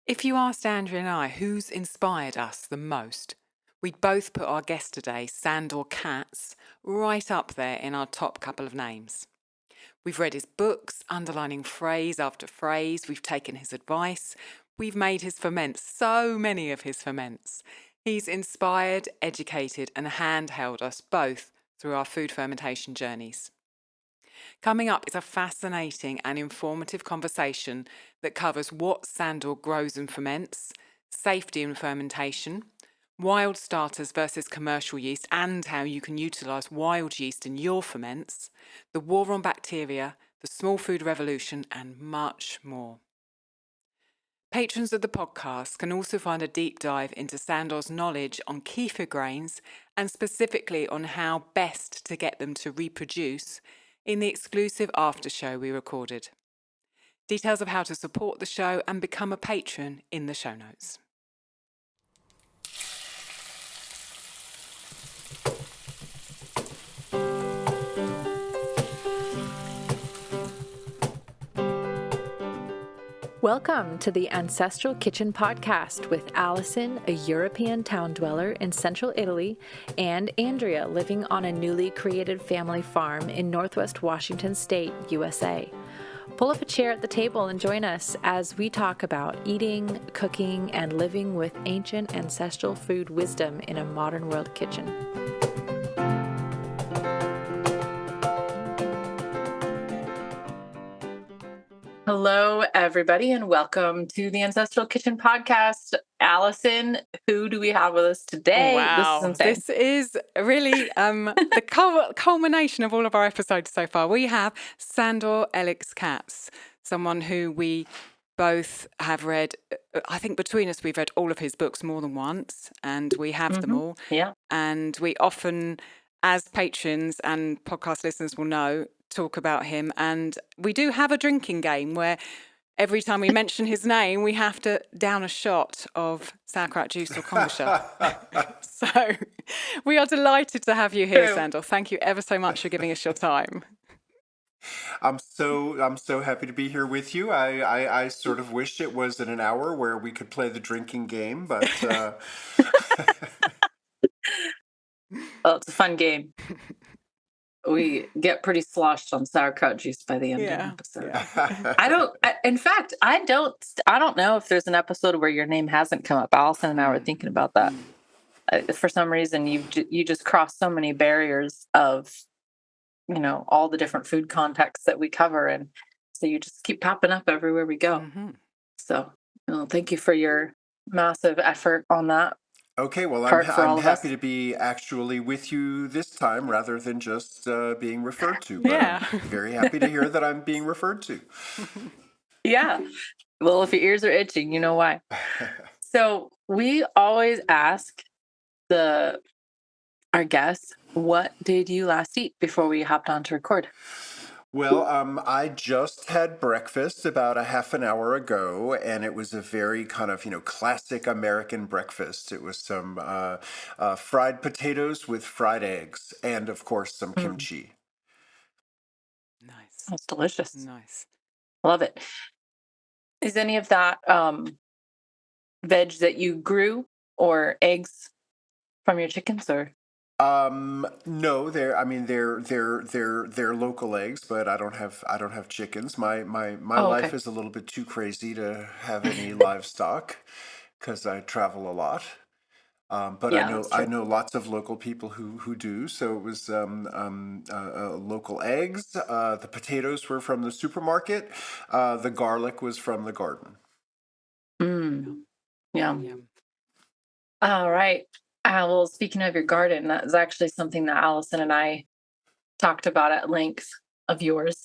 If you asked Andrea and I who's inspired us the most, we'd both put our guest today, Sandor Katz, right up there in our top couple of names. We've read his books, underlining phrase after phrase. We've taken his advice. We've made his ferments, so many of his ferments. He's inspired, educated, and handheld us both through our food fermentation journeys. Coming up is a fascinating and informative conversation that covers what Sandor grows and ferments, safety in fermentation, wild starters versus commercial yeast, and how you can utilise wild yeast in your ferments, the war on bacteria, the small food revolution, and much more. Patrons of the podcast can also find a deep dive into Sandor's knowledge on kefir grains and specifically on how best to get them to reproduce in the exclusive after show we recorded. Details of how to support the show and become a patron in the show notes. Welcome to the Ancestral Kitchen Podcast with Allison, a European town dweller in central Italy, and Andrea, living on a newly created family farm in Northwest Washington State, USA. Pull up a chair at the table and join us as we talk about eating, cooking, and living with ancient ancestral food wisdom in a modern world kitchen. Hello, everybody, and welcome to the Ancestral Kitchen Podcast. Allison, who do we have with us today? Wow, this is really the culmination of all of our episodes so far. We have Sandor Katz, someone who we both have read. I think between us, we've read all of his books more than once, and we have them all. Yeah. And we often, as patrons and podcast listeners will know, talk about him. And we do have a drinking game where every time we mention his name, we have to down a shot of sauerkraut juice or kombucha. So we are delighted to have you here, Sandor. Thank you ever so much for giving us your time. I'm so happy to be here with you. I sort of wish it was in an hour where we could play the drinking game, but Well, it's a fun game. We get pretty sloshed on sauerkraut juice by the end of the episode. Yeah. I don't know if there's an episode where your name hasn't come up. Allison and I were thinking about that. For some reason, you just cross so many barriers of, all the different food contexts that we cover. And so you just keep popping up everywhere we go. Mm-hmm. So thank you for your massive effort on that. Okay, well, I'm happy to be actually with you this time rather than just being referred to. But yeah. I'm very happy to hear that I'm being referred to. Yeah. Well, if your ears are itching, you know why. So we always ask our guests, what did you last eat before we hopped on to record? Well, I just had breakfast about a half an hour ago, and it was a very kind of, classic American breakfast. It was some fried potatoes with fried eggs and, of course, some kimchi. Nice. That's delicious. Nice. Love it. Is any of that veg that you grew or eggs from your chickens or? No, they're local eggs, but I don't have chickens. My life is a little bit too crazy to have any livestock because I travel a lot. But yeah, I know lots of local people who do. So it was local eggs. The potatoes were from the supermarket. The garlic was from the garden. Yeah. All right. Well, speaking of your garden, that is actually something that Allison and I talked about at length of yours,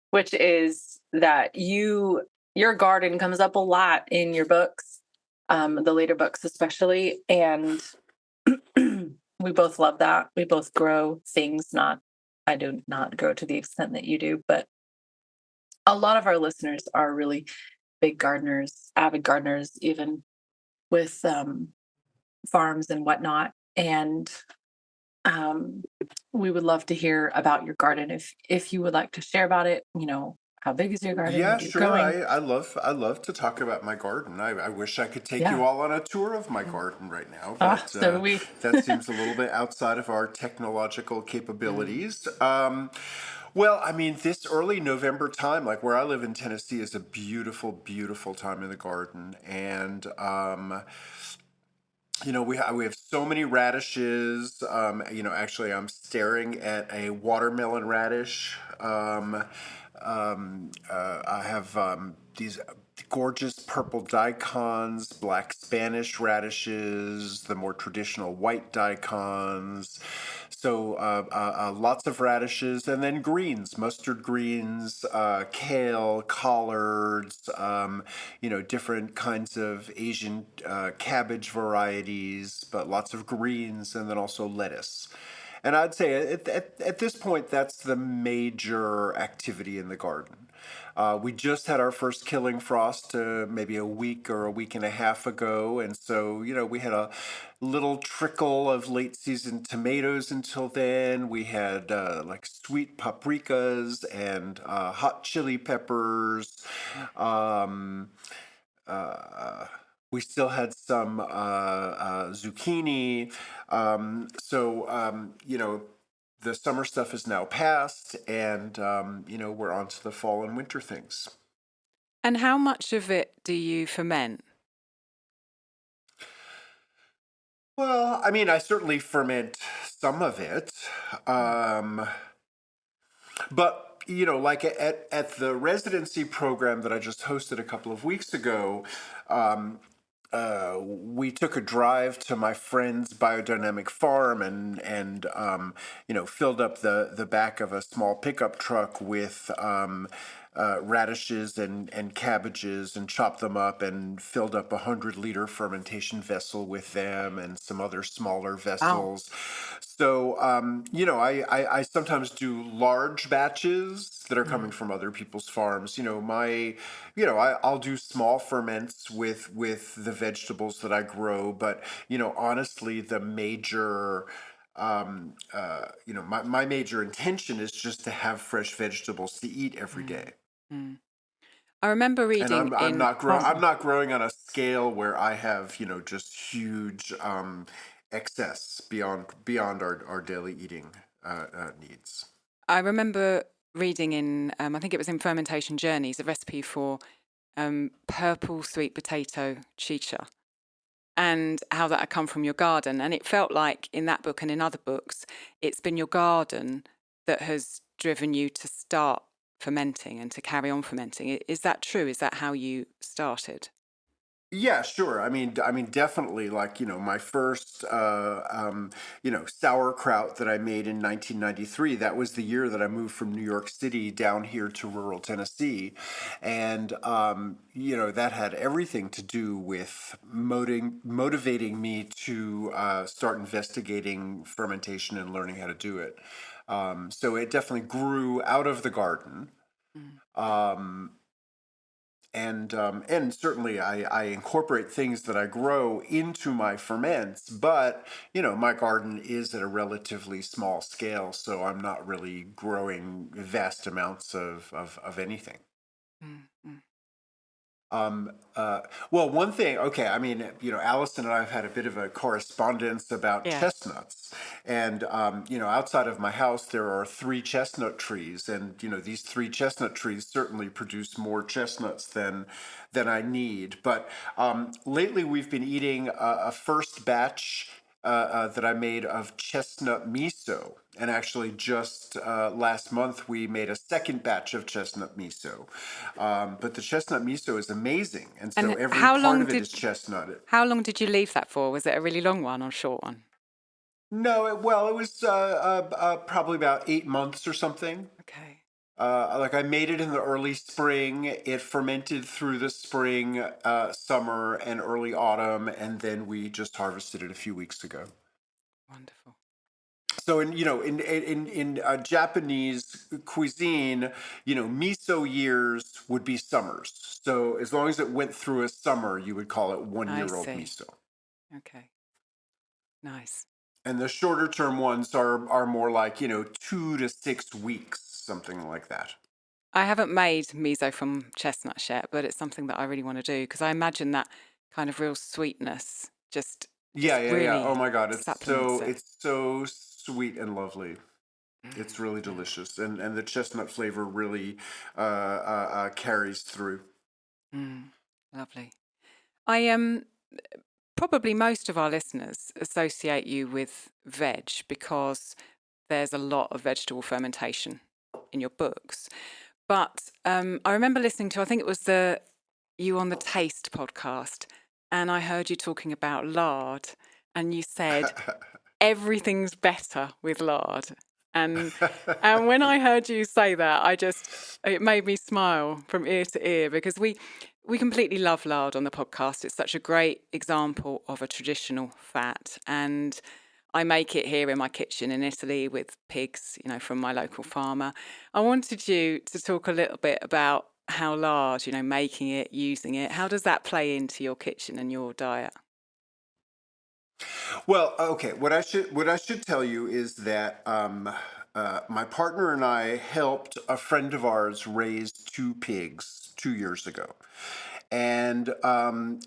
which is that your garden comes up a lot in your books, the later books especially, and we both love that. We both grow things. I do not grow to the extent that you do, but a lot of our listeners are really big gardeners, avid gardeners, even with farms and whatnot. And we would love to hear about your garden if you would like to share about it, How big is your garden? Yeah, What are you sure. growing? I love to talk about my garden. I wish I could take you Yeah. all on a tour of my garden right now, Ah, but so do we. that seems a little bit outside of our technological Mm. capabilities. Well, I mean, this early November time, like where I live in Tennessee, is a beautiful, beautiful time in the garden, and we have so many radishes. Actually, I'm staring at a watermelon radish. I have these gorgeous purple daikons, black Spanish radishes, the more traditional white daikons. So lots of radishes, and then greens, mustard greens, kale, collards, different kinds of Asian cabbage varieties, but lots of greens, and then also lettuce. And I'd say at this point, that's the major activity in the garden. We just had our first killing frost maybe a week or a week and a half ago. And so, we had a little trickle of late season tomatoes until then. We had like sweet paprikas and hot chili peppers. Um, uh, we still had some zucchini. The summer stuff is now past, and we're on to the fall and winter things. And how much of it do you ferment? Well, I mean, I certainly ferment some of it. Um, But like at the residency program that I just hosted a couple of weeks ago, um, we took a drive to my friend's biodynamic farm and filled up the back of a small pickup truck with radishes and cabbages and chopped them up and filled up 100-liter fermentation vessel with them and some other smaller Wow. vessels. So I sometimes do large batches that are coming Mm. from other people's farms. I'll do small ferments with the vegetables that I grow, but honestly, the major my major intention is just to have fresh vegetables to eat every Mm. day. Mm. I remember And reading in. I'm Awesome. not growing on a scale where I have just huge excess beyond our daily eating needs. I remember reading in. I think it was in Fermentation Journeys, a recipe for purple sweet potato chicha, and how that had come from your garden. And it felt like in that book and in other books, it's been your garden that has driven you to start fermenting and to carry on fermenting. Is that true? Is that how you started? Yeah, sure. I mean, definitely. Like, my first, sauerkraut that I made in 1993. That was the year that I moved from New York City down here to rural Tennessee, and that had everything to do with motivating me to start investigating fermentation and learning how to do it. So it definitely grew out of the garden. Mm. Um, and certainly I incorporate things that I grow into my ferments, but my garden is at a relatively small scale, so I'm not really growing vast amounts of anything. Mm. Mm. Um, uh, well, one thing, okay, I mean, Allison and I have had a bit of a correspondence about Yeah, chestnuts. And, outside of my house, there are 3 chestnut trees. And, these 3 chestnut trees certainly produce more chestnuts than I need. But lately, we've been eating a first batch that I made of chestnut miso. And actually, just last month, we made a second batch of chestnut miso. But the chestnut miso is amazing. And so and every part of it is chestnut. how long did you leave that for? Was it a really long one or short one? No, it was probably about 8 months or something. Okay, Like I made it in the early spring. It fermented through the spring, summer, and early autumn, and then we just harvested it a few weeks ago. wonderful. So in Japanese cuisine, miso years would be summers. So as long as it went through a summer, you would call it one I year old see. miso. Okay, nice. And the shorter term ones are more like 2 to 6 weeks, something like that. I haven't made miso from chestnuts yet, but it's something that I really want to do because I imagine that kind of real sweetness just Yeah. Oh really my God, supplements it. it's so sweet and lovely. It's really delicious, and the chestnut flavor really carries through. Lovely. I probably most of our listeners associate you with veg because there's a lot of vegetable fermentation in your books. But I remember listening to, I think it was the You on the Taste podcast, and I heard you talking about lard, and you said everything's better with lard. And when I heard you say that, it made me smile from ear to ear because we completely love lard on the podcast. It's such a great example of a traditional fat, and I make it here in my kitchen in Italy with pigs, from my local farmer. I wanted you to talk a little bit about how lard, making it, using it, how does that play into your kitchen and your diet? Well, okay. What I should tell you is that my partner and I helped a friend of ours raise two pigs 2 years ago, and after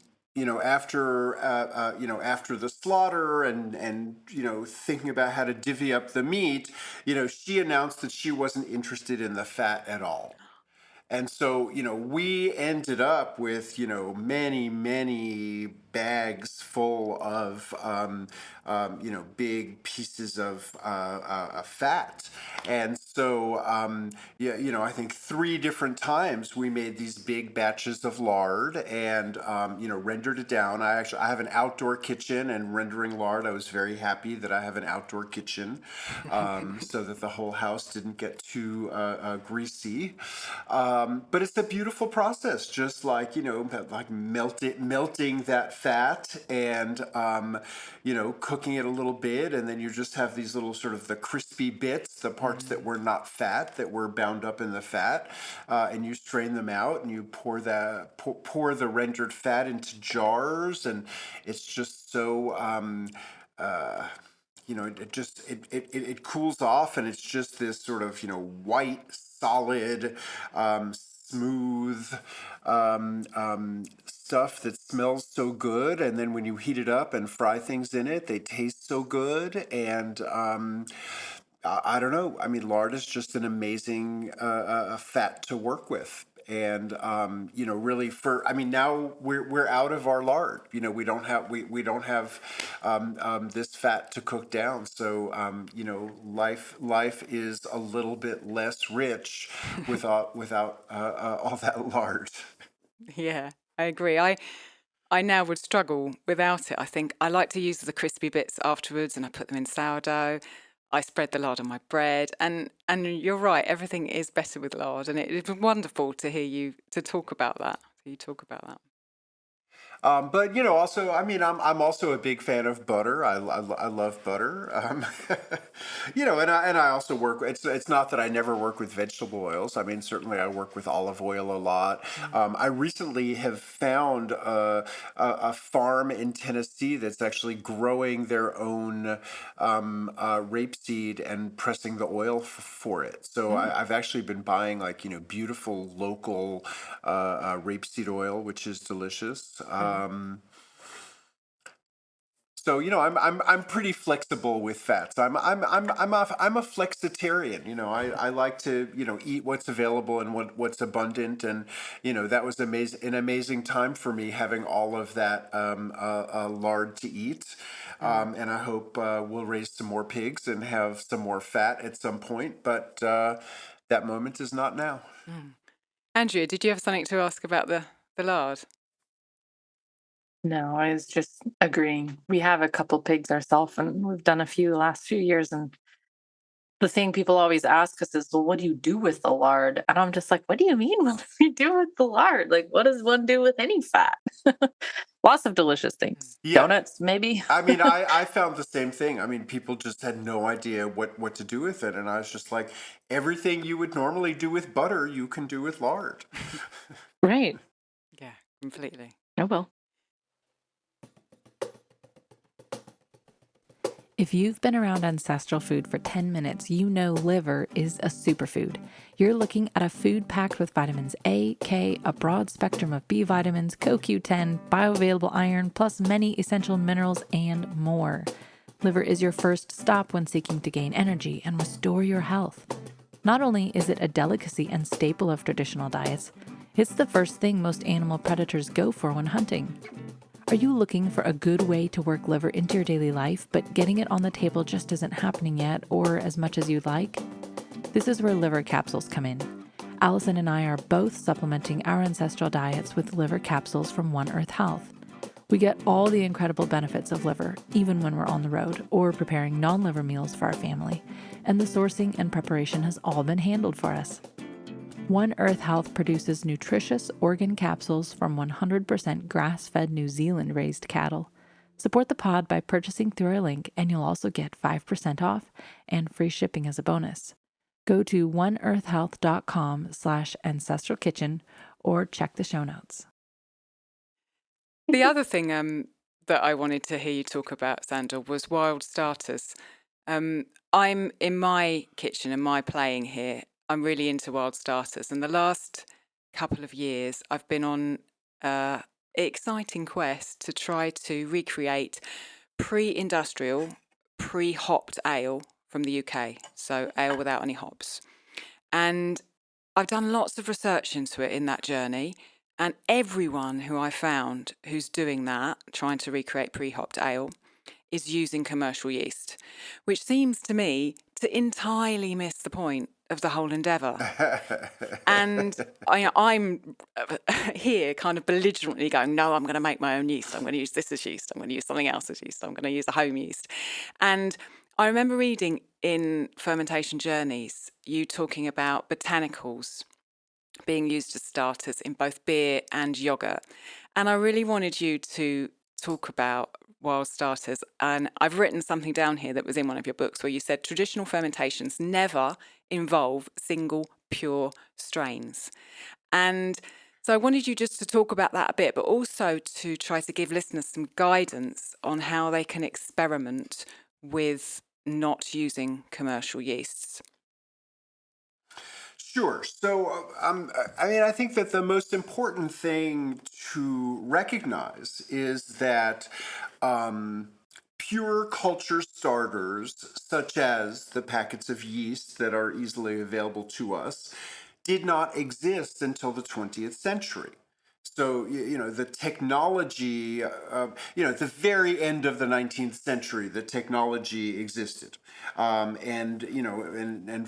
the slaughter and thinking about how to divvy up the meat, she announced that she wasn't interested in the fat at all. And so, we ended up with, many, many bags full of, big pieces of fat. And so, I think 3 different times we made these big batches of lard and, rendered it down. I have an outdoor kitchen, and rendering lard, I was very happy that I have an outdoor kitchen, so that the whole house didn't get too greasy. But it's a beautiful process, just like, like melting that fat and, cooking it a little bit. And then you just have these little sort of the crispy bits, the parts that were not fat, that were bound up in the fat. And you strain them out and you pour the rendered fat into jars. And it's just so, uh, it cools off, and it's just this sort of white, solid, smooth stuff that smells so good. And then when you heat it up and fry things in it, they taste so good. And I don't know. I mean, lard is just an amazing fat to work with. And really, now we're out of our lard. We don't have this fat to cook down. So life is a little bit less rich without all that lard. Yeah, I agree. I now would struggle without it. I think I like to use the crispy bits afterwards, and I put them in sourdough. I spread the lard on my bread, and you're right. Everything is better with lard, and it's wonderful to hear you talk about that. But also, I mean, I'm also a big fan of butter. I love butter. And I also work. It's not that I never work with vegetable oils. I mean, certainly I work with olive oil a lot. I recently have found a farm in Tennessee that's actually growing their own rapeseed and pressing the oil for it. So I've actually been buying like beautiful local rapeseed oil, which is delicious. So I'm pretty flexible with fats. I'm a flexitarian. I like to eat what's available and what's abundant, and that was an amazing time for me having all of that lard to eat. And I hope we'll raise some more pigs and have some more fat at some point, but that moment is not now. Andrea, did you have something to ask about the lard? No, I was just agreeing. We have a couple pigs ourselves, and we've done a few the last few years. And the thing people always ask us is, well, what do you do with the lard? And I'm just like, what do you mean? What do we do with the lard? Like, what does one do with any fat? Lots of delicious things. Yeah. Donuts, maybe. I mean, I found the same thing. I mean, people just had no idea what to do with it. And I was just like, everything you would normally do with butter, you can do with lard. Right. Yeah, completely. Oh, well. If you've been around ancestral food for 10 minutes, you know liver is a superfood. You're looking at a food packed with vitamins A, K, a broad spectrum of B vitamins, CoQ10, bioavailable iron, plus many essential minerals and more. Liver is your first stop when seeking to gain energy and restore your health. Not only is it a delicacy and staple of traditional diets, it's the first thing most animal predators go for when hunting. Are you looking for a good way to work liver into your daily life, but getting it on the table just isn't happening yet or as much as you'd like? This is where liver capsules come in. Allison and I are both supplementing our ancestral diets with liver capsules from One Earth Health. We get all the incredible benefits of liver, even when we're on the road or preparing non-liver meals for our family, and the sourcing and preparation has all been handled for us. One Earth Health produces nutritious organ capsules from 100% grass-fed New Zealand-raised cattle. Support the pod by purchasing through our link, and you'll also get 5% off and free shipping as a bonus. Go to oneearthhealth.com/ancestralkitchen or check the show notes. The other thing that I wanted to hear you talk about, Sandor, was wild starters. I'm in my kitchen and my playing here. I'm really into wild starters, and the last couple of years I've been on an exciting quest to try to recreate pre-industrial, pre-hopped ale from the UK, so ale without any hops. And I've done lots of research into it in that journey, and everyone who I found who's doing that, trying to recreate pre-hopped ale, is using commercial yeast, which seems to me to entirely miss the point of the whole endeavour. And I'm here kind of belligerently going, no, I'm going to make my own yeast. I'm going to use this as yeast. I'm going to use something else as yeast. I'm going to use a home yeast. And I remember reading in Fermentation Journeys, you talking about botanicals being used as starters in both beer and yogurt. And I really wanted you to talk about wild starters. And I've written something down here that was in one of your books where you said traditional fermentations never involve single pure strains. And so I wanted you just to talk about that a bit, but also to try to give listeners some guidance on how they can experiment with not using commercial yeasts. Sure. So, I think that the most important thing to recognize is that pure culture starters, such as the packets of yeast that are easily available to us, did not exist until the 20th century. So, the technology, at the very end of the 19th century, the technology existed. And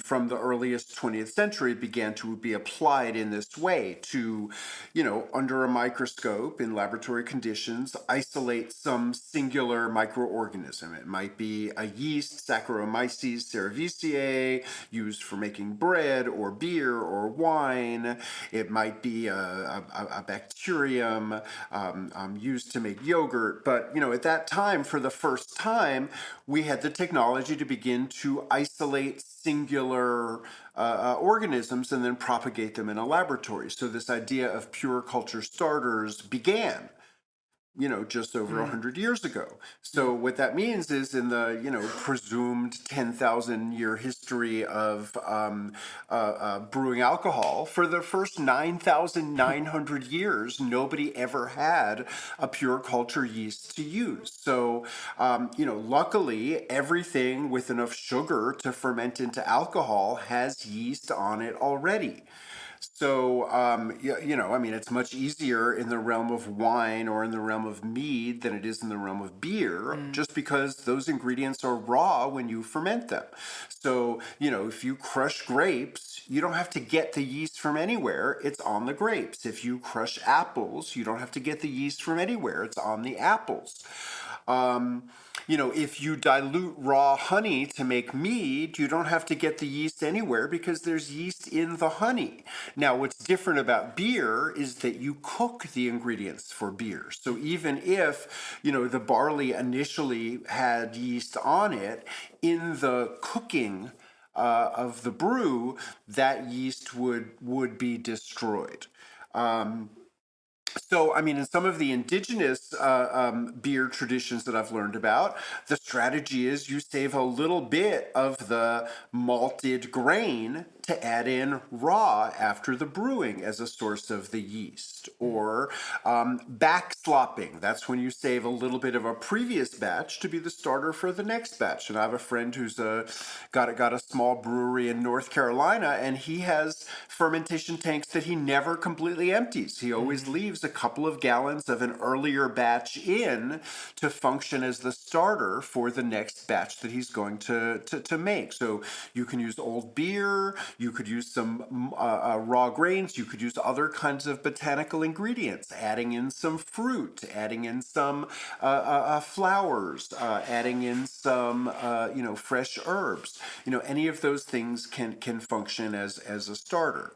from the earliest 20th century, it began to be applied in this way to, under a microscope in laboratory conditions, isolate some singular microorganism. It might be a yeast, Saccharomyces cerevisiae, used for making bread or beer or wine. It might be a bacterium used to make yogurt. But, at that time, for the first time, we had the technology to begin to isolate singular organisms and then propagate them in a laboratory. So this idea of pure culture starters began just over 100 years ago. So what that means is in the, presumed 10,000 year history of brewing alcohol, for the first 9,900 years, nobody ever had a pure culture yeast to use. So, luckily, everything with enough sugar to ferment into alcohol has yeast on it already. So, it's much easier in the realm of wine or in the realm of mead than it is in the realm of beer, just because those ingredients are raw when you ferment them. So, if you crush grapes, you don't have to get the yeast from anywhere, it's on the grapes. If you crush apples, you don't have to get the yeast from anywhere, it's on the apples. If you dilute raw honey to make mead, you don't have to get the yeast anywhere because there's yeast in the honey. Now, what's different about beer is that you cook the ingredients for beer. So even if, the barley initially had yeast on it, in the cooking of the brew, that yeast would be destroyed. So, I mean, in some of the indigenous beer traditions that I've learned about, the strategy is you save a little bit of the malted grain to add in raw after the brewing as a source of the yeast. Or backslopping. That's when you save a little bit of a previous batch to be the starter for the next batch. And I have a friend who's got a small brewery in North Carolina, and he has fermentation tanks that he never completely empties. He always leaves a couple of gallons of an earlier batch in to function as the starter for the next batch that he's going to make. So you can use old beer, you could use some raw grains, you could use other kinds of botanical ingredients, adding in some fruit, adding in some flowers, adding in some fresh herbs. Any of those things can function as a starter.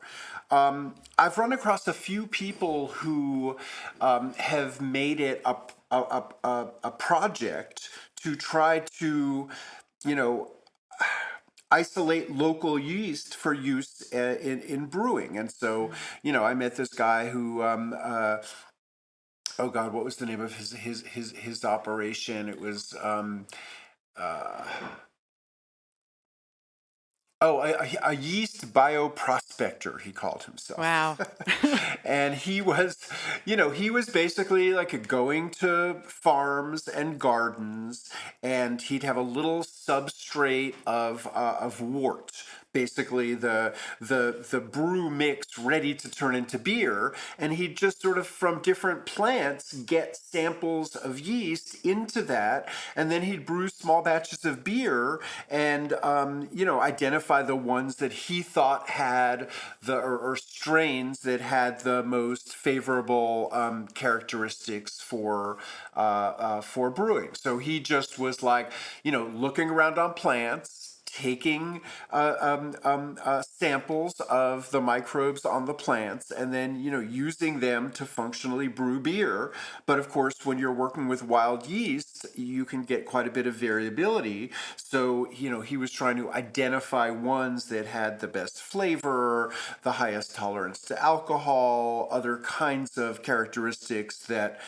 I've run across a few people who have made it a project to try to, you know, isolate local yeast for use in brewing. And so, I met this guy who, oh God, what was the name of his operation? It was, uh, oh, a yeast bioprospector, he called himself. Wow. And he was basically like going to farms and gardens, and he'd have a little substrate of wort, basically the brew mix ready to turn into beer, and he'd just sort of from different plants get samples of yeast into that, and then he'd brew small batches of beer and identify the ones that he thought had or strains that had the most favorable characteristics for brewing. So he just was like, looking around on plants, taking samples of the microbes on the plants, and then using them to functionally brew beer. But of course, when you're working with wild yeast, you can get quite a bit of variability. So he was trying to identify ones that had the best flavor, the highest tolerance to alcohol, other kinds of characteristics that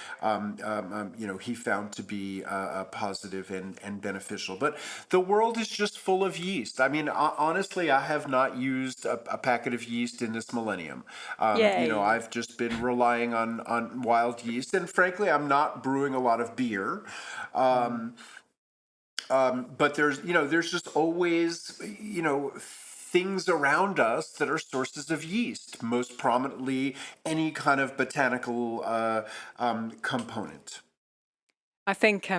he found to be positive and beneficial. But the world is just full of yeast. I mean, honestly, I have not used a packet of yeast in this millennium. Yay. I've just been relying on wild yeast, and frankly, I'm not brewing a lot of beer. But there's just always, things around us that are sources of yeast, most prominently any kind of botanical component. I think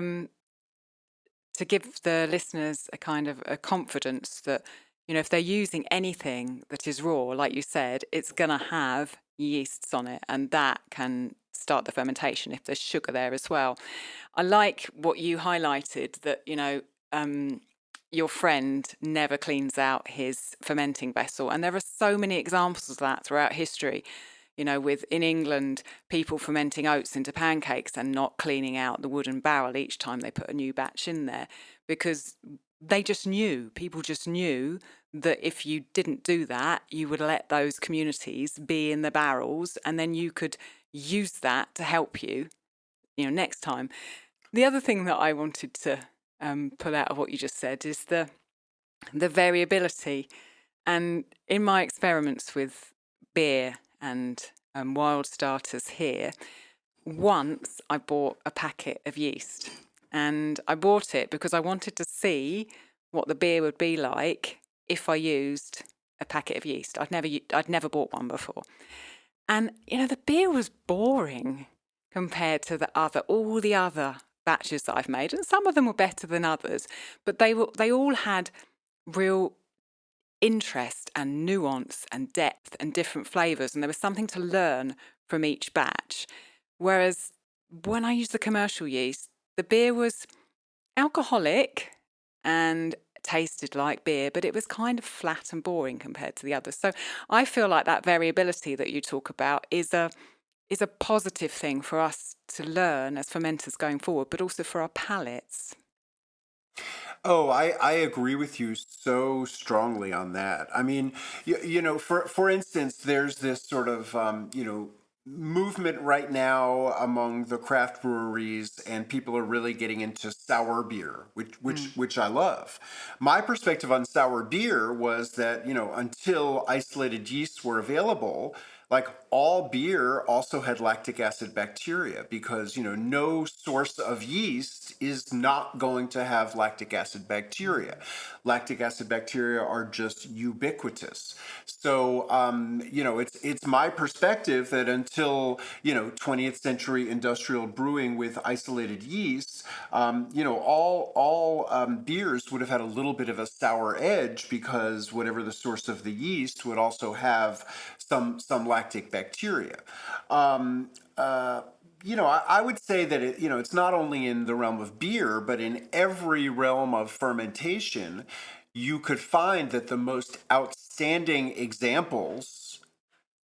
to give the listeners a kind of a confidence that, if they're using anything that is raw, like you said, it's going to have yeasts on it, and that can start the fermentation if there's sugar there as well. I like what you highlighted, that, your friend never cleans out his fermenting vessel. And there are so many examples of that throughout history. With in England, people fermenting oats into pancakes and not cleaning out the wooden barrel each time they put a new batch in there, because people just knew that if you didn't do that, you would let those communities be in the barrels, and then you could use that to help you, next time. The other thing that I wanted to pull out of what you just said is the variability. And in my experiments with beer and wild starters here, once I bought a packet of yeast, and I bought it because I wanted to see what the beer would be like if I used a packet of yeast. I'd never bought one before, and the beer was boring compared to all the other batches that I've made, and some of them were better than others, but they all had real interest and nuance and depth and different flavors, and there was something to learn from each batch. Whereas when I used the commercial yeast, the beer was alcoholic and tasted like beer, but it was kind of flat and boring compared to the others. So I feel like that variability that you talk about is a positive thing for us to learn as fermenters going forward, but also for our palates. Oh, I agree with you so strongly on that. I mean, for instance, there's this sort of, movement right now among the craft breweries, and people are really getting into sour beer, which I love. My perspective on sour beer was that, until isolated yeasts were available, like all beer also had lactic acid bacteria, because no source of yeast is not going to have lactic acid bacteria. Lactic acid bacteria are just ubiquitous. So it's my perspective that until 20th century industrial brewing with isolated yeast, all beers would have had a little bit of a sour edge, because whatever the source of the yeast would also have some lactic bacteria. I would say that it's not only in the realm of beer, but in every realm of fermentation, you could find that the most outstanding examples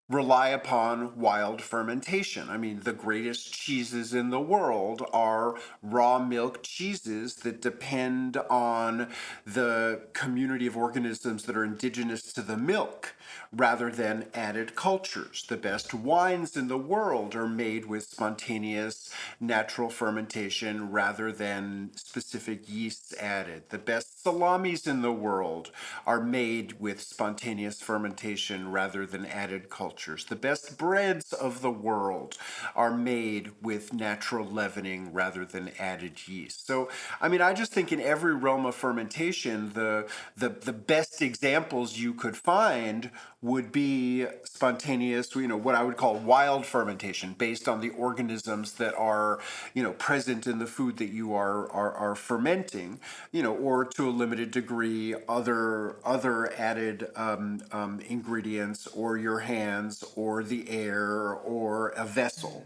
rely upon wild fermentation. I mean, the greatest cheeses in the world are raw milk cheeses that depend on the community of organisms that are indigenous to the milk rather than added cultures. The best wines in the world are made with spontaneous natural fermentation rather than specific yeasts added. The best salamis in the world are made with spontaneous fermentation rather than added cultures. The best breads of the world are made with natural leavening rather than added yeast. So, I mean, I just think in every realm of fermentation, the best examples you could find would be spontaneous, what I would call wild fermentation, based on the organisms that are, present in the food that you are fermenting, or to a limited degree, other added ingredients, or your hands, or the air, or a vessel.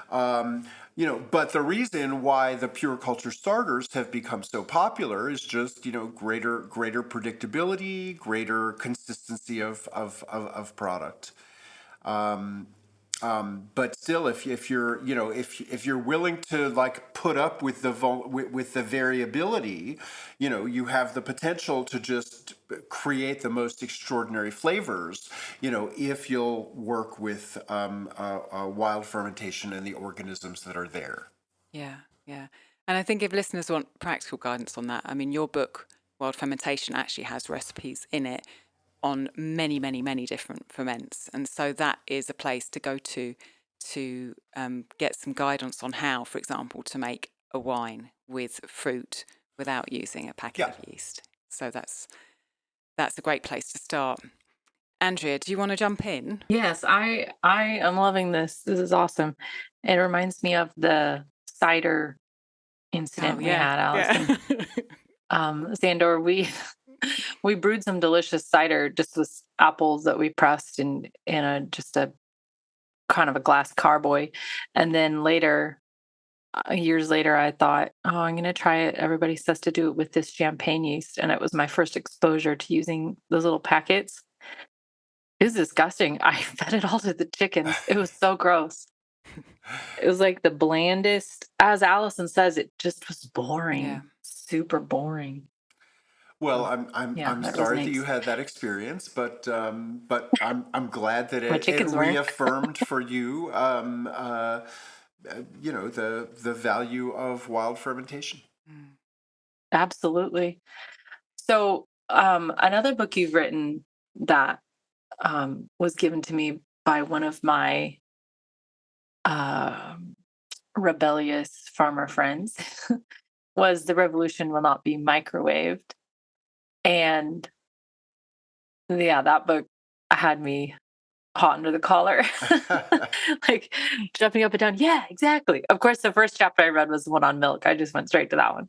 But the reason why the pure culture starters have become so popular is just, greater predictability, greater consistency of product. But still, if you're if you're willing to like put up with the variability, you have the potential to just create the most extraordinary flavors. If you'll work with wild fermentation and the organisms that are there. Yeah, yeah. And I think if listeners want practical guidance on that, I mean, your book, Wild Fermentation, actually has recipes in it on many, many, many different ferments. And so that is a place to go to get some guidance on how, for example, to make a wine with fruit without using a packet of yeast. So that's a great place to start. Andrea, do you want to jump in? Yes, I am loving this. This is awesome. It reminds me of the cider incident we had, Allison. Yeah. Sandor, we brewed some delicious cider just with apples that we pressed in a kind of a glass carboy, and then later, years later, I thought, oh, I'm going to try it. Everybody says to do it with this champagne yeast, and it was my first exposure to using those little packets. It was disgusting. I fed it all to the chickens. It was so gross. It was like the blandest, as Allison says, it just was boring, super boring. Well, I'm sorry that you had that experience, but I'm glad that it reaffirmed for you, the value of wild fermentation. Absolutely. So, another book you've written that was given to me by one of my rebellious farmer friends was "The Revolution Will Not Be Microwaved." And yeah, that book had me hot under the collar, like jumping up and down. Yeah, exactly. Of course, the first chapter I read was the one on milk. I just went straight to that one.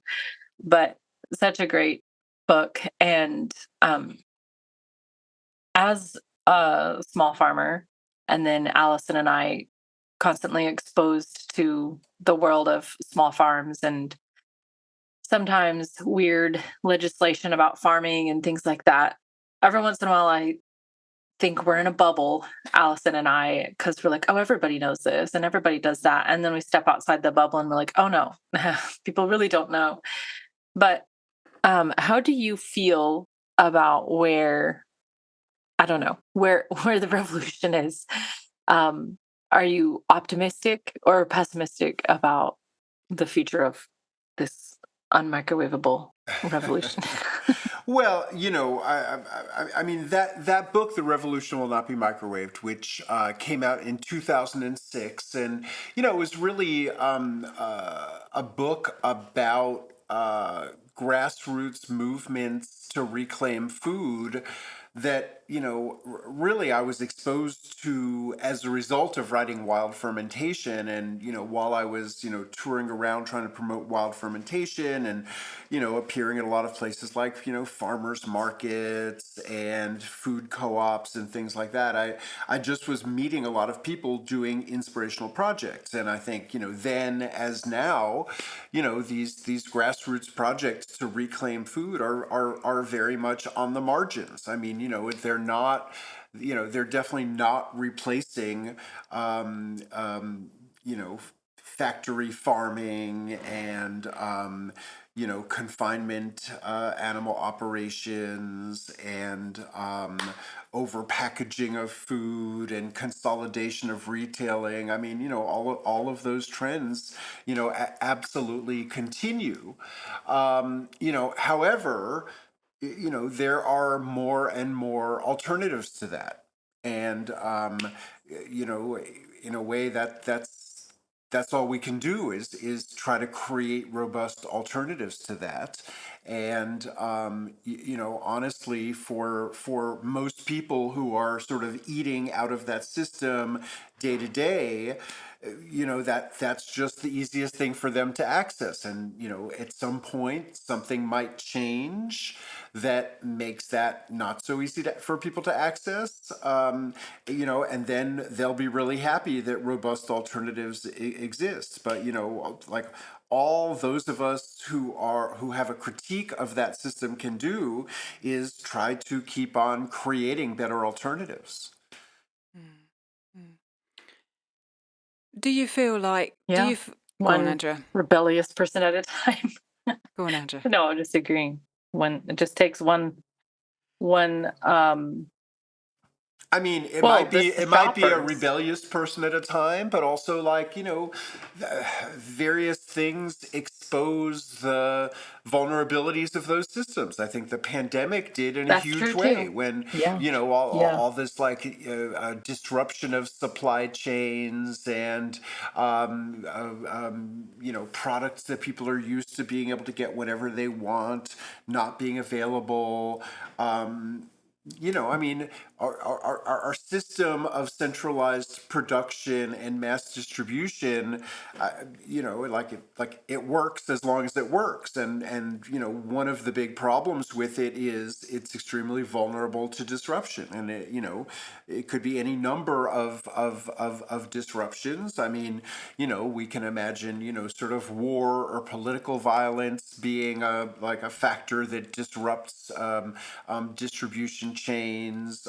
But such a great book. And as a small farmer, and then Allison and I constantly exposed to the world of small farms and sometimes weird legislation about farming and things like that. Every once in a while, I think we're in a bubble, Allison and I, because we're like, oh, everybody knows this and everybody does that. And then we step outside the bubble and we're like, oh no, people really don't know. But how do you feel about where, I don't know, where the revolution is? are you optimistic or pessimistic about the future of this unmicrowavable revolution? Well, I mean that book, "The Revolution Will Not Be Microwaved," which came out in 2006, and it was really a book about grassroots movements to reclaim food that really I was exposed to as a result of writing Wild Fermentation. And while I was touring around trying to promote wild fermentation, and appearing at a lot of places like farmers markets and food co-ops and things like that, I just was meeting a lot of people doing inspirational projects. And I think then as now, these grassroots projects to reclaim food are very much on the margins. I mean, they're not, they're definitely not replacing, factory farming and, confinement, animal operations, and over packaging of food and consolidation of retailing. I mean, all of those trends, absolutely continue. However, there are more and more alternatives to that. And, in a way that's all we can do is try to create robust alternatives to that. And, honestly, for most people who are sort of eating out of that system day to day, that's just the easiest thing for them to access. And at some point something might change that makes that not so easy for people to access. And then they'll be really happy that robust alternatives exist. But like all those of us who have a critique of that system can do is try to keep on creating better alternatives. Do you feel like... Yeah. Go on, Andrea. Rebellious person at a time. Go on, Andrea. No, I'm just agreeing. When it just takes one I mean, it might be a rebellious person at a time, but also like, various things expose the vulnerabilities of those systems. I think the pandemic did in a huge way when, all this like disruption of supply chains and, products that people are used to being able to get whenever they want, not being available. I mean, our system of centralized production and mass distribution, it works as long as it works. And one of the big problems with it is it's extremely vulnerable to disruption. And it could be any number of disruptions. I mean, we can imagine, sort of war or political violence being a factor that disrupts distribution chains.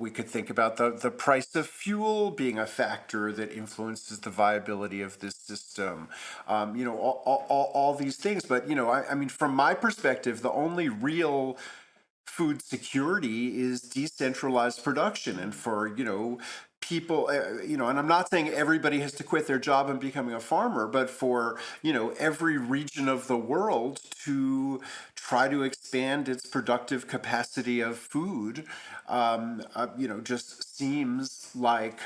We could think about the price of fuel being a factor that influences the viability of this system. All these things. But, I mean, from my perspective, the only real food security is decentralized production. And for, people, and I'm not saying everybody has to quit their job and becoming a farmer, but for, every region of the world to try to expand its productive capacity of food, just seems like,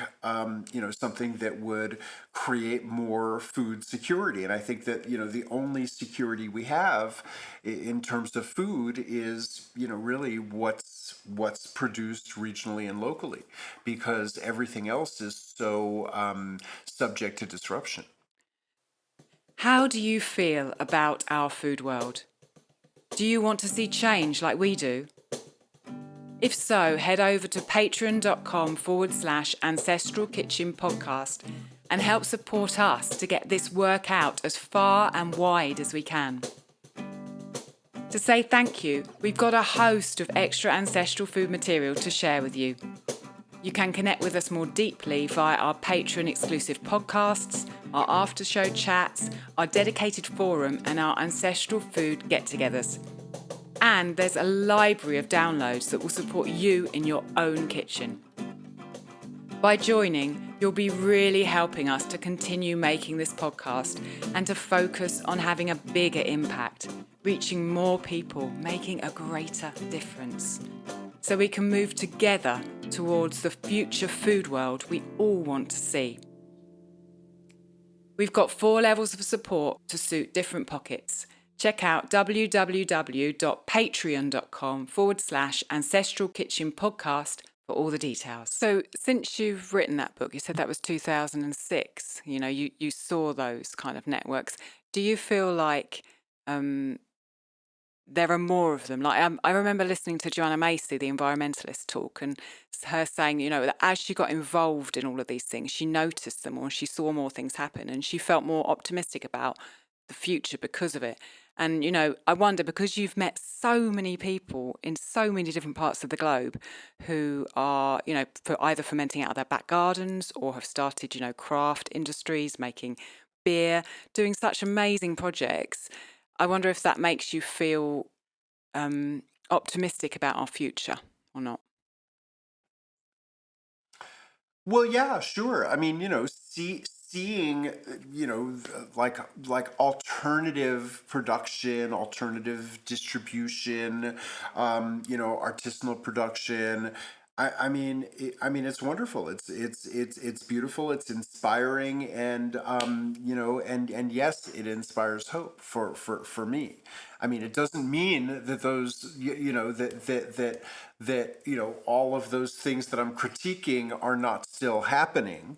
something that would create more food security. And I think that, the only security we have in terms of food is, really what's produced regionally and locally, because everything else is so subject to disruption. How do you feel about our food world? Do you want to see change like we do? If so, head over to patreon.com/Ancestral Kitchen Podcast and help support us to get this work out as far and wide as we can. To say thank you, we've got a host of extra ancestral food material to share with you. You can connect with us more deeply via our Patreon exclusive podcasts, our after show chats, our dedicated forum, and our ancestral food get-togethers. And there's a library of downloads that will support you in your own kitchen. By joining, You'll be really helping us to continue making this podcast and to focus on having a bigger impact, reaching more people, making a greater difference. So we can move together towards the future food world we all want to see. We've got 4 levels of support to suit different pockets. Check out www.patreon.com/Ancestral Kitchen Podcast for all the details. So since you've written that book, you said that was 2006, you saw those kind of networks. Do you feel like there are more of them? Like I remember listening to Joanna Macy, the environmentalist, talk, and her saying, that as she got involved in all of these things, she noticed them more, she saw more things happen, and she felt more optimistic about the future because of it. And, I wonder, because you've met so many people in so many different parts of the globe who are, for either fermenting out of their back gardens or have started, craft industries, making beer, doing such amazing projects. I wonder if that makes you feel optimistic about our future or not. Well, yeah, sure. I mean, seeing, like alternative production, alternative distribution, artisanal production. It's wonderful. It's beautiful. It's inspiring, and and yes, it inspires hope for me. I mean, it doesn't mean that those, all of those things that I'm critiquing are not still happening,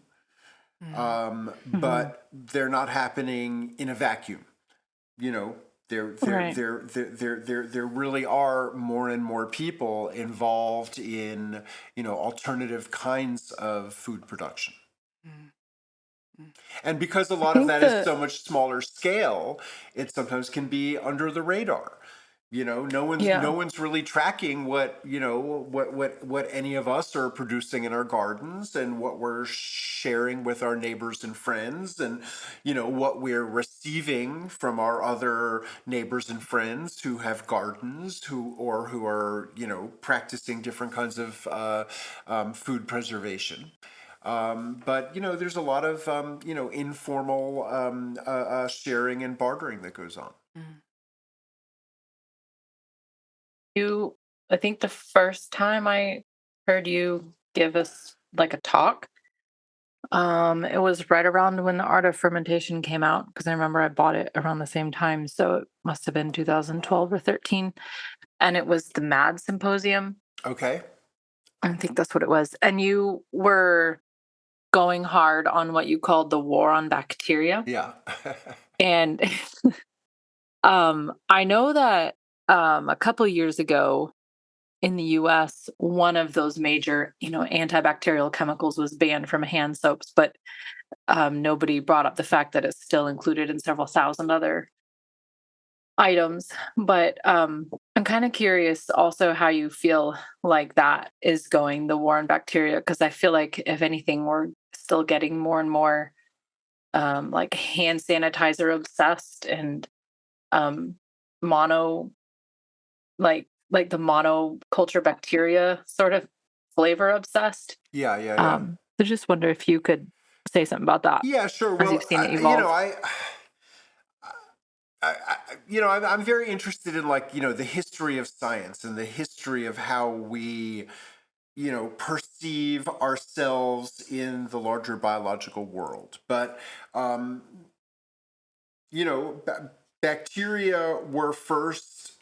but they're not happening in a vacuum. There really are more and more people involved in, alternative kinds of food production. And because a lot of that is so much smaller scale, it sometimes can be under the radar. No one's really tracking what any of us are producing in our gardens, and what we're sharing with our neighbors and friends, and what we're receiving from our other neighbors and friends who have gardens, who are practicing different kinds of food preservation. But there's a lot of informal sharing and bartering that goes on. I think the first time I heard you give us like a talk, it was right around when The Art of Fermentation came out, because I remember I bought it around the same time. So it must have been 2012 or 13. And it was the MAD Symposium. Okay. I think that's what it was. And you were going hard on what you called the war on bacteria. Yeah. And I know that a couple of years ago in the US, one of those major, antibacterial chemicals was banned from hand soaps, but nobody brought up the fact that it's still included in several thousand other items. But I'm kind of curious also how you feel like that is going, the war on bacteria, because I feel like, if anything, we're still getting more and more like hand sanitizer obsessed, and mono, like the monoculture bacteria sort of flavor obsessed. Yeah. I just wonder if you could say something about that. Yeah, sure. As you've seen it evolve. I'm very interested in, the history of science and the history of how we, perceive ourselves in the larger biological world. But, bacteria were first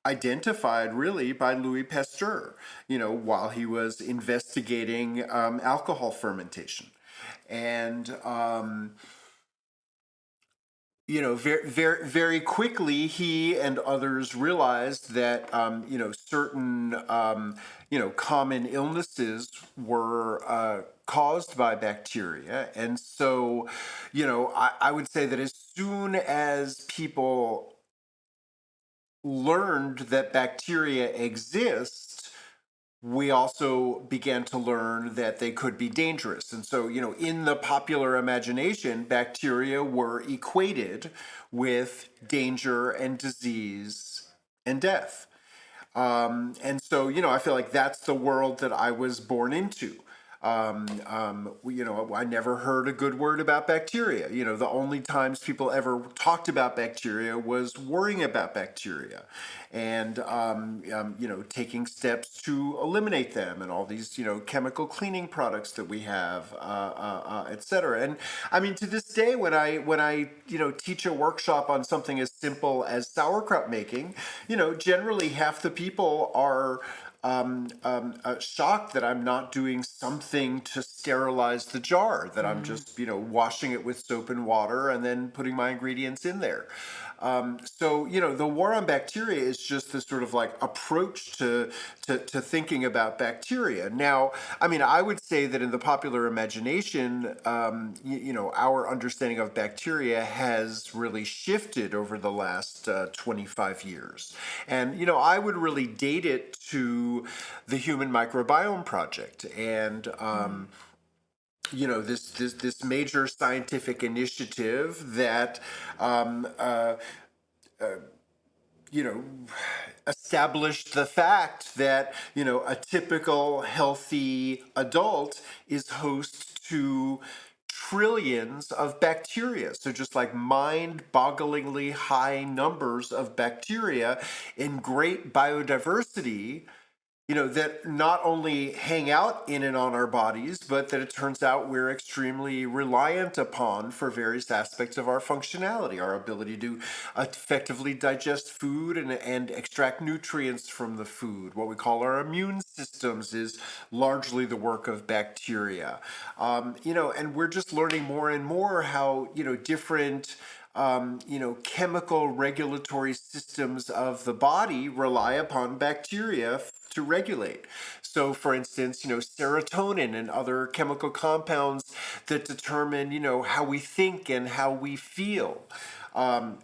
identified really by Louis Pasteur, while he was investigating alcohol fermentation. And, very, very, very quickly, he and others realized that, certain, common illnesses were caused by bacteria. And so, I would say that as soon as people learned that bacteria exist, we also began to learn that they could be dangerous. And so, in the popular imagination, bacteria were equated with danger and disease and death. And so, I feel like that's the world that I was born into. I never heard a good word about bacteria. The only times people ever talked about bacteria was worrying about bacteria and, taking steps to eliminate them and all these, chemical cleaning products that we have, et cetera. And I mean, to this day, when I teach a workshop on something as simple as sauerkraut making, generally half the people are shocked that I'm not doing something to sterilize the jar, that I'm just, washing it with soap and water and then putting my ingredients in there. So, the war on bacteria is just this sort of like approach to thinking about bacteria. Now, I mean, I would say that in the popular imagination, our understanding of bacteria has really shifted over the last 25 years. And, I would really date it to the Human Microbiome Project. And, this major scientific initiative that established the fact that a typical healthy adult is host to trillions of bacteria. So just like mind-bogglingly high numbers of bacteria in great biodiversity, that not only hang out in and on our bodies, but that it turns out we're extremely reliant upon for various aspects of our functionality, our ability to effectively digest food and extract nutrients from the food. What we call our immune systems is largely the work of bacteria. And we're just learning more and more how, different chemical regulatory systems of the body rely upon bacteria to regulate. So, for instance, serotonin and other chemical compounds that determine, how we think and how we feel. Are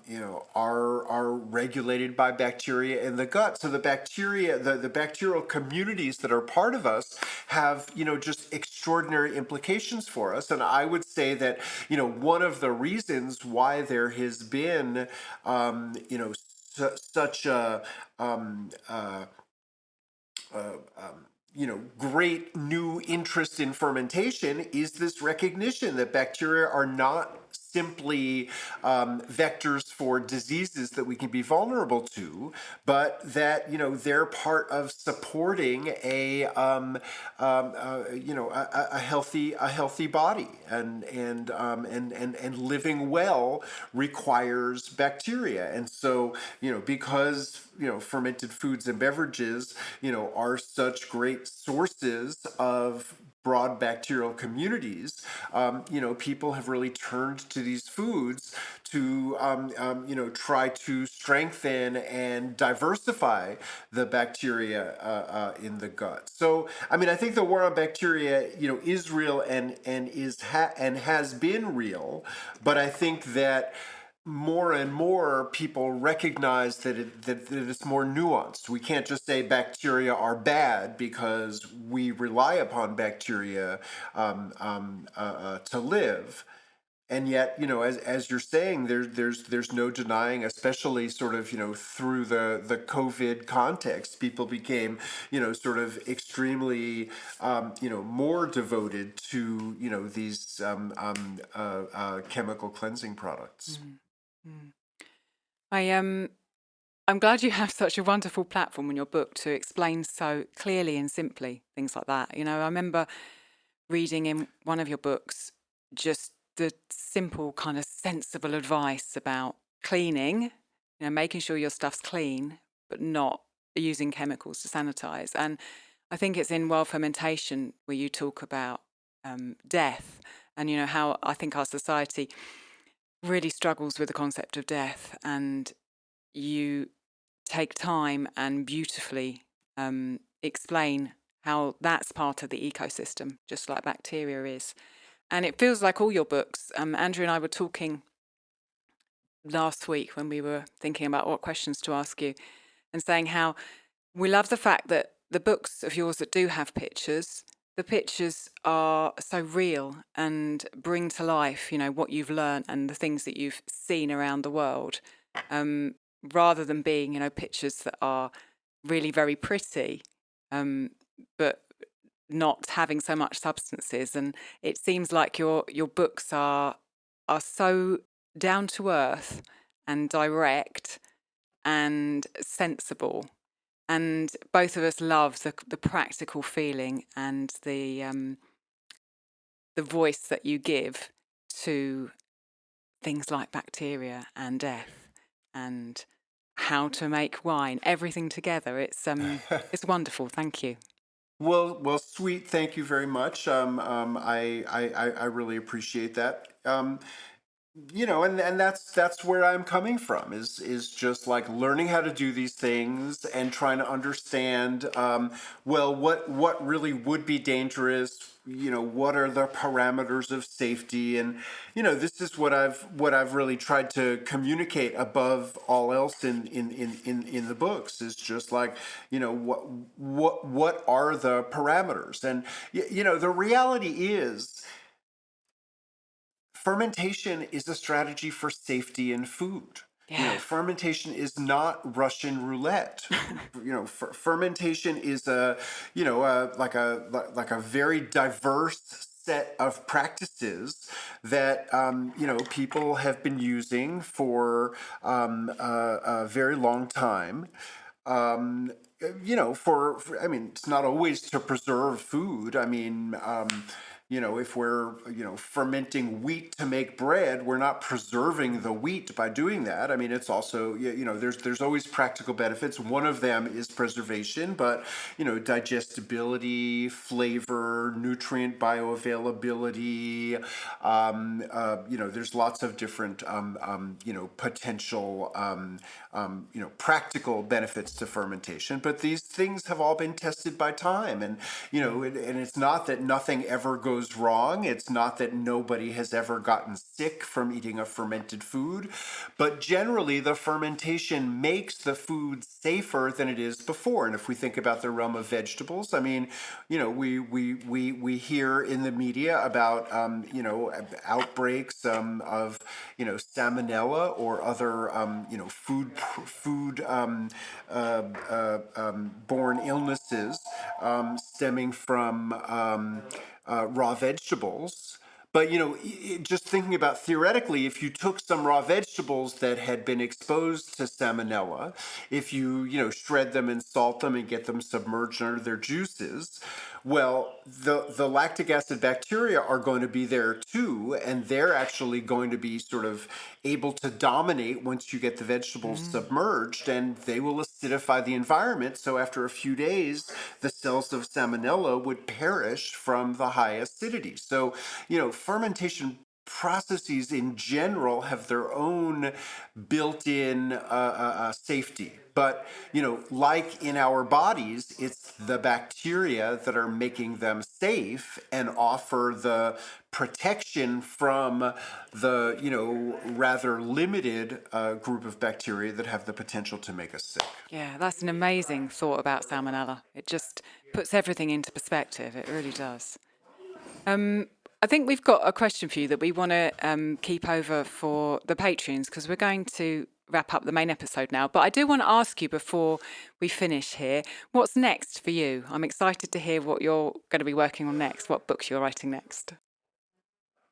regulated by bacteria in the gut. So the bacteria, the bacterial communities that are part of us have, just extraordinary implications for us. And I would say that, one of the reasons why there has been, such a, great new interest in fermentation is this recognition that bacteria are not simply vectors for diseases that we can be vulnerable to, but that they're part of supporting a healthy body, and living well requires bacteria. And so because fermented foods and beverages are such great sources of broad bacterial communities, people have really turned to these foods to, try to strengthen and diversify the bacteria in the gut. So, I mean, I think the war on bacteria, is real and has been real, but I think that more and more people recognize that it's more nuanced. We can't just say bacteria are bad because we rely upon bacteria to live. And yet, as you're saying, there's no denying, especially sort of, through the COVID context, people became, sort of extremely, more devoted to, these chemical cleansing products. I'm glad you have such a wonderful platform in your book to explain so clearly and simply things like that. I remember reading in one of your books just the simple kind of sensible advice about cleaning, making sure your stuff's clean, but not using chemicals to sanitize. And I think it's in Wild Fermentation where you talk about death and, how I think our society really struggles with the concept of death, and you take time and beautifully explain how that's part of the ecosystem, just like bacteria is. And it feels like all your books, Andrea and I were talking last week when we were thinking about what questions to ask you, and saying how we love the fact that the books of yours that do have pictures, the pictures are so real and bring to life, what you've learned and the things that you've seen around the world, rather than being, pictures that are really very pretty, but not having so much substances. And it seems like your books are so down to earth and direct and sensible. And both of us love the practical feeling and the voice that you give to things like bacteria and death and how to make wine, everything together. It's wonderful. Thank you. Well, sweet. Thank you very much. I really appreciate that. And that's where I'm coming from is just like learning how to do these things and trying to understand, well, what really would be dangerous. What are the parameters of safety, and this is what I've really tried to communicate above all else in the books is just like what are the parameters, and the reality is fermentation is a strategy for safety in food. Yeah. Fermentation is not Russian roulette. Fermentation is like a very diverse set of practices that people have been using for a very long time. I mean, it's not always to preserve food. I mean, if we're, fermenting wheat to make bread, we're not preserving the wheat by doing that. I mean, it's also, there's always practical benefits. One of them is preservation, but, digestibility, flavor, nutrient bioavailability, there's lots of different, potential, practical benefits to fermentation. But these things have all been tested by time. And, and it's not that nothing ever goes wrong. It's not that nobody has ever gotten sick from eating a fermented food, but generally the fermentation makes the food safer than it is before. And if we think about the realm of vegetables, I mean, we hear in the media about outbreaks of salmonella or other food borne illnesses stemming from raw vegetables. But, just thinking about theoretically, if you took some raw vegetables that had been exposed to salmonella, if you, shred them and salt them and get them submerged under their juices, well, the lactic acid bacteria are going to be there too, and they're actually going to be sort of able to dominate once you get the vegetables submerged, and they will acidify the environment. So after a few days, the cells of salmonella would perish from the high acidity. So, fermentation processes in general have their own built-in safety. But, like in our bodies, it's the bacteria that are making them safe and offer the protection from the, rather limited group of bacteria that have the potential to make us sick. Yeah, that's an amazing thought about salmonella. It just puts everything into perspective. It really does. I think we've got a question for you that we want to keep over for the Patreons, because we're going to wrap up the main episode now. But I do want to ask you before we finish here, what's next for you? I'm excited to hear what you're going to be working on next, what books you're writing next.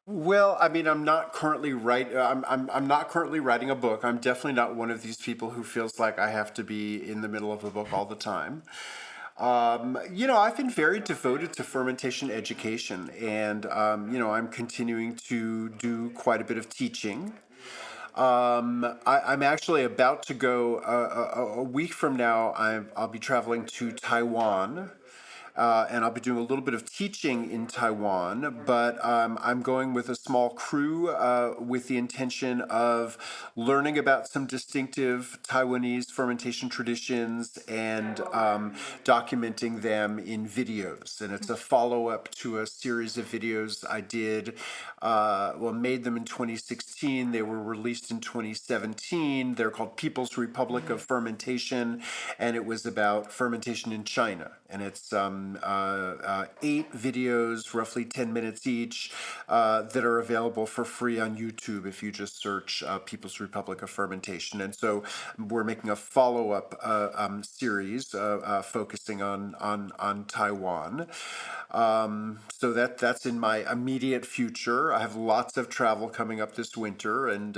Well, I mean, I'm not currently I'm not currently writing a book. I'm definitely not one of these people who feels like I have to be in the middle of a book all the time. I've been very devoted to fermentation education, and I'm continuing to do quite a bit of teaching. I'm actually about to go a week from now. I'll be traveling to Taiwan. And I'll be doing a little bit of teaching in Taiwan, but I'm going with a small crew with the intention of learning about some distinctive Taiwanese fermentation traditions and documenting them in videos. And it's a follow-up to a series of videos I did, made them in 2016. They were released in 2017. They're called People's Republic of Fermentation, and it was about fermentation in China. And it's 8 videos, roughly 10 minutes each, that are available for free on YouTube if you just search People's Republic of Fermentation. And so we're making a follow-up series focusing on Taiwan. So that's in my immediate future. I have lots of travel coming up this winter, and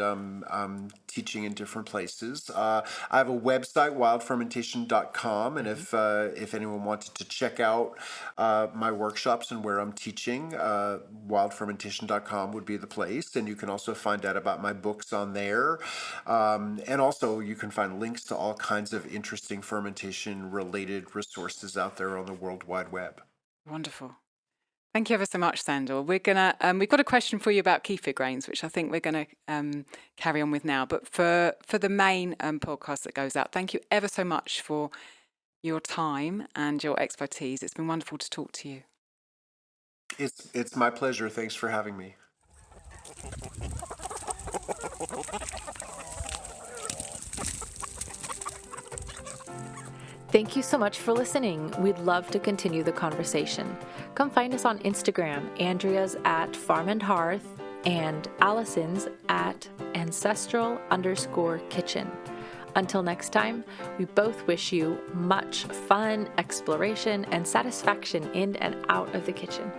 teaching in different places. I have a website, wildfermentation.com, and if anyone wanted to check out my workshops and where I'm teaching, wildfermentation.com would be the place. And you can also find out about my books on there. And also you can find links to all kinds of interesting fermentation-related resources out there on the World Wide Web. Wonderful. Thank you ever so much, Sandor. We're gonna we've got a question for you about kefir grains, which I think we're gonna carry on with now. But for the main podcast that goes out, thank you ever so much for your time and your expertise. It's been wonderful to talk to you. It's my pleasure. Thanks for having me. Thank you so much for listening. We'd love to continue the conversation. Come find us on Instagram. Andrea's at Farm and Hearth and Allison's at ancestral_kitchen. Until next time, we both wish you much fun, exploration, and satisfaction in and out of the kitchen.